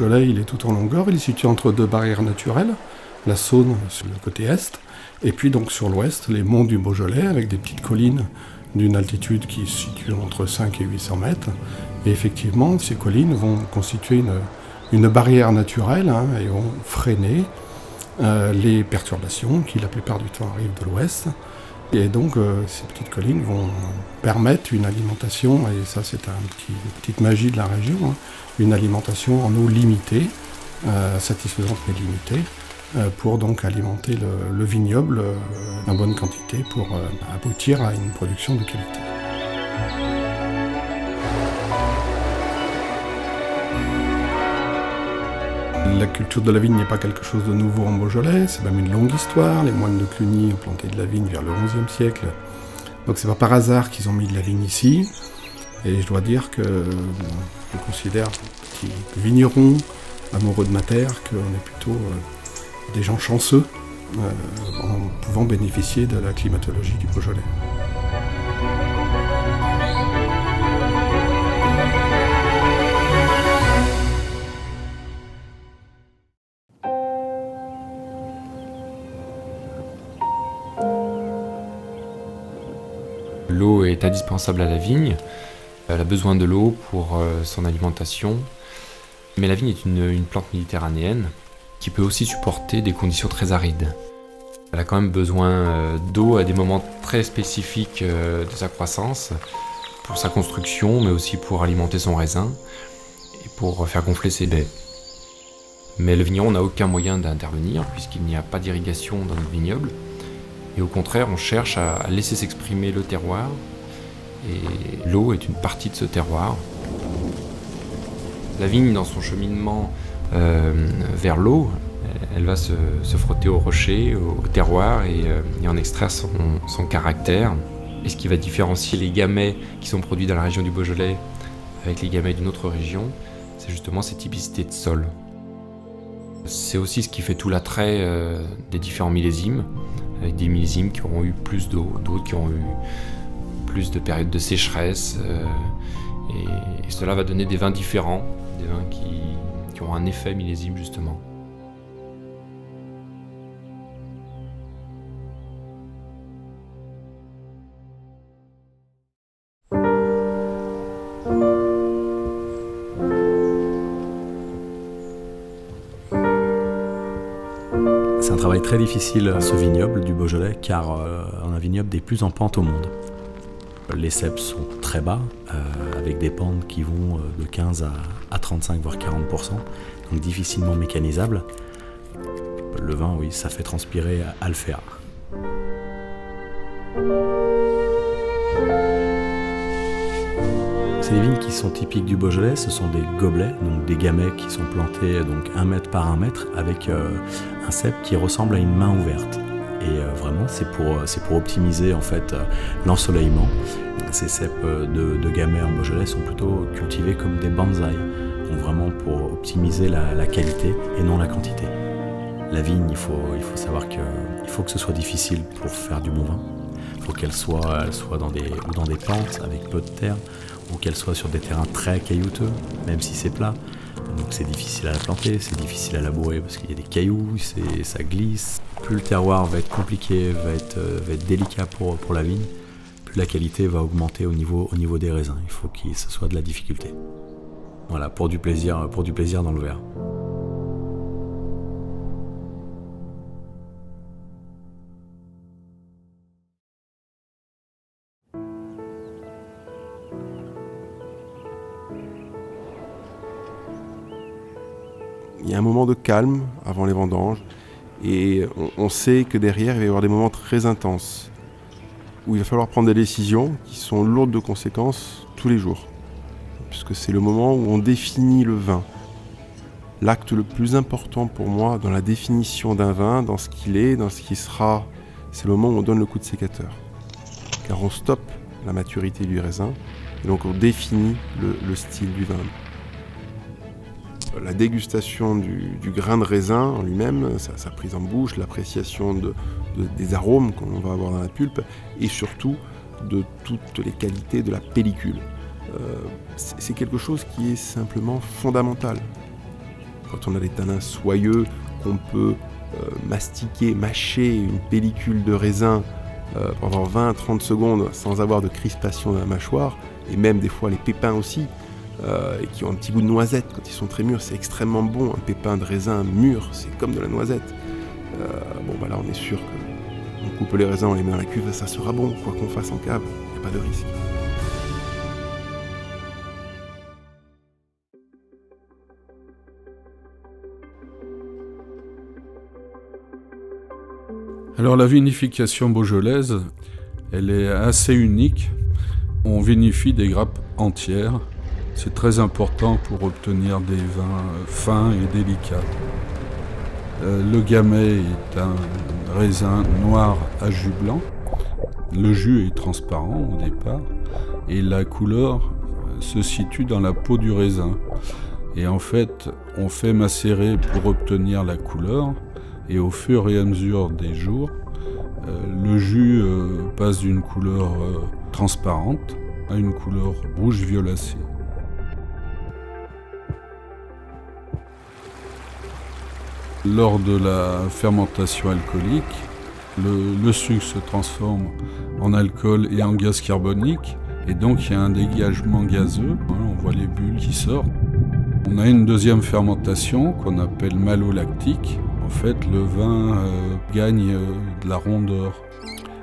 Beaujolais, il est tout en longueur, il est situé entre deux barrières naturelles, la Saône sur le côté est, et puis donc sur l'ouest, les monts du Beaujolais, avec des petites collines d'une altitude qui se situe entre 5 et 800 mètres. Et effectivement, ces collines vont constituer une barrière naturelle et vont freiner les perturbations qui la plupart du temps arrivent de l'ouest. Et donc ces petites collines vont permettre une alimentation, et ça c'est une petite magie de la région, une alimentation en eau limitée, satisfaisante mais limitée, pour donc alimenter le vignoble en bonne quantité pour aboutir à une production de qualité. La culture de la vigne n'est pas quelque chose de nouveau en Beaujolais, c'est même une longue histoire. Les moines de Cluny ont planté de la vigne vers le XIe siècle. Donc c'est pas par hasard qu'ils ont mis de la vigne ici. Et je dois dire que je considère, petit vigneron, amoureux de ma terre, qu'on est plutôt des gens chanceux en pouvant bénéficier de la climatologie du Beaujolais. L'eau est indispensable à la vigne. Elle a besoin de l'eau pour son alimentation. Mais la vigne est une plante méditerranéenne qui peut aussi supporter des conditions très arides. Elle a quand même besoin d'eau à des moments très spécifiques de sa croissance, pour sa construction, mais aussi pour alimenter son raisin et pour faire gonfler ses baies. Mais le vigneron n'a aucun moyen d'intervenir puisqu'il n'y a pas d'irrigation dans notre vignoble. Et au contraire, on cherche à laisser s'exprimer le terroir. Et l'eau est une partie de ce terroir. La vigne, dans son cheminement vers l'eau, elle va se frotter au rocher, au terroir et en extraire son caractère. Et ce qui va différencier les gamets qui sont produits dans la région du Beaujolais avec les gamets d'une autre région, c'est justement ces typicités de sol. C'est aussi ce qui fait tout l'attrait des différents millésimes, avec des millésimes qui auront eu plus d'eau, d'autres qui auront eu plus de périodes de sécheresse. Et cela va donner des vins différents, des vins qui ont un effet millésime justement. C'est un travail très difficile, ce vignoble du Beaujolais, car on a un vignoble des plus en pente au monde. Les ceps sont très bas, avec des pentes qui vont de 15 à 35 voire 40%, donc difficilement mécanisables. Le vin, oui, ça fait transpirer à le faire. C'est des vignes qui sont typiques du Beaujolais, ce sont des gobelets, donc des gamets qui sont plantés donc 1 mètre par 1 mètre avec un cep qui ressemble à une main ouverte. Et vraiment, c'est pour optimiser en fait l'ensoleillement. Ces ceps de gamay en Beaujolais sont plutôt cultivés comme des bonsaïs, donc vraiment pour optimiser la qualité et non la quantité. La vigne, il faut savoir qu'il faut que ce soit difficile pour faire du bon vin. Il faut qu'elle soit dans des pentes avec peu de terre, ou qu'elle soit sur des terrains très caillouteux, même si c'est plat. Donc c'est difficile à la planter, c'est difficile à labourer parce qu'il y a des cailloux, ça glisse. Plus le terroir va être compliqué, va être délicat pour la vigne, plus la qualité va augmenter au niveau des raisins. Il faut que ce soit de la difficulté. Voilà, pour du plaisir dans le verre. Il y a un moment de calme avant les vendanges et on sait que derrière il va y avoir des moments très intenses où il va falloir prendre des décisions qui sont lourdes de conséquences tous les jours, puisque c'est le moment où on définit le vin. L'acte le plus important pour moi dans la définition d'un vin, dans ce qu'il est, dans ce qui sera, c'est le moment où on donne le coup de sécateur. Car on stoppe la maturité du raisin et donc on définit le style du vin. La dégustation du grain de raisin en lui-même, sa prise en bouche, l'appréciation des arômes qu'on va avoir dans la pulpe et surtout de toutes les qualités de la pellicule. C'est quelque chose qui est simplement fondamental. quand on a des tanins soyeux, qu'on peut mastiquer, mâcher une pellicule de raisin pendant 20-30 secondes sans avoir de crispation dans la mâchoire, et même des fois les pépins aussi, et qui ont un petit goût de noisette quand ils sont très mûrs, c'est extrêmement bon. Un pépin de raisin mûr, c'est comme de la noisette. Là on est sûr qu'on coupe les raisins, on les met dans la cuve, ça sera bon, quoi qu'on fasse en cave, il n'y a pas de risque. Alors la vinification beaujolaise, elle est assez unique. On vinifie des grappes entières. C'est très important pour obtenir des vins fins et délicats. Le gamay est un raisin noir à jus blanc. Le jus est transparent au départ et la couleur se situe dans la peau du raisin. Et en fait, on fait macérer pour obtenir la couleur. Et au fur et à mesure des jours, le jus passe d'une couleur transparente à une couleur rouge violacée. Lors de la fermentation alcoolique, le sucre se transforme en alcool et en gaz carbonique, et donc il y a un dégagement gazeux, on voit les bulles qui sortent. On a une deuxième fermentation qu'on appelle malolactique. En fait, le vin gagne de la rondeur.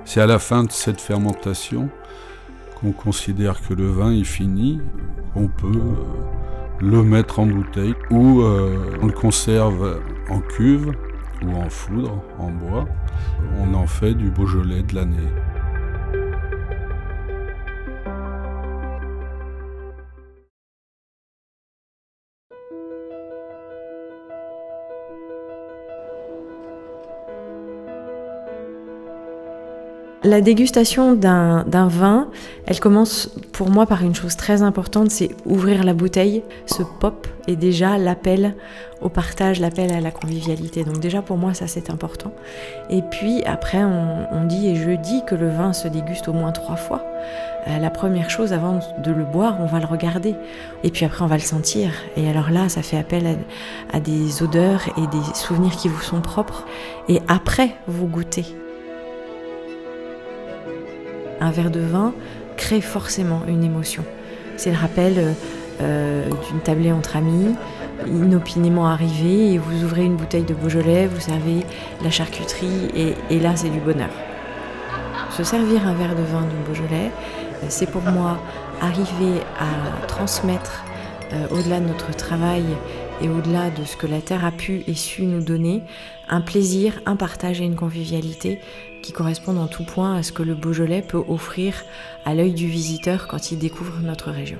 C'est à la fin de cette fermentation qu'on considère que le vin est fini, qu'on peut le mettre en bouteille ou on le conserve en cuve ou en foudre, en bois. On en fait du Beaujolais de l'année. La dégustation d'un vin, elle commence pour moi par une chose très importante, c'est ouvrir la bouteille. Ce pop est déjà l'appel au partage, l'appel à la convivialité. Donc déjà pour moi ça c'est important. Et puis après on dit et je dis que le vin se déguste au moins 3 fois. La première chose avant de le boire, on va le regarder. Et puis après on va le sentir. Et alors là ça fait appel à des odeurs et des souvenirs qui vous sont propres. Et après vous goûtez. Un verre de vin crée forcément une émotion. C'est le rappel d'une tablée entre amis, inopinément arrivée, et vous ouvrez une bouteille de Beaujolais, vous servez la charcuterie, et là c'est du bonheur. Se servir un verre de vin de Beaujolais, c'est pour moi arriver à transmettre au-delà de notre travail et au-delà de ce que la terre a pu et su nous donner, un plaisir, un partage et une convivialité qui correspondent en tout point à ce que le Beaujolais peut offrir à l'œil du visiteur quand il découvre notre région.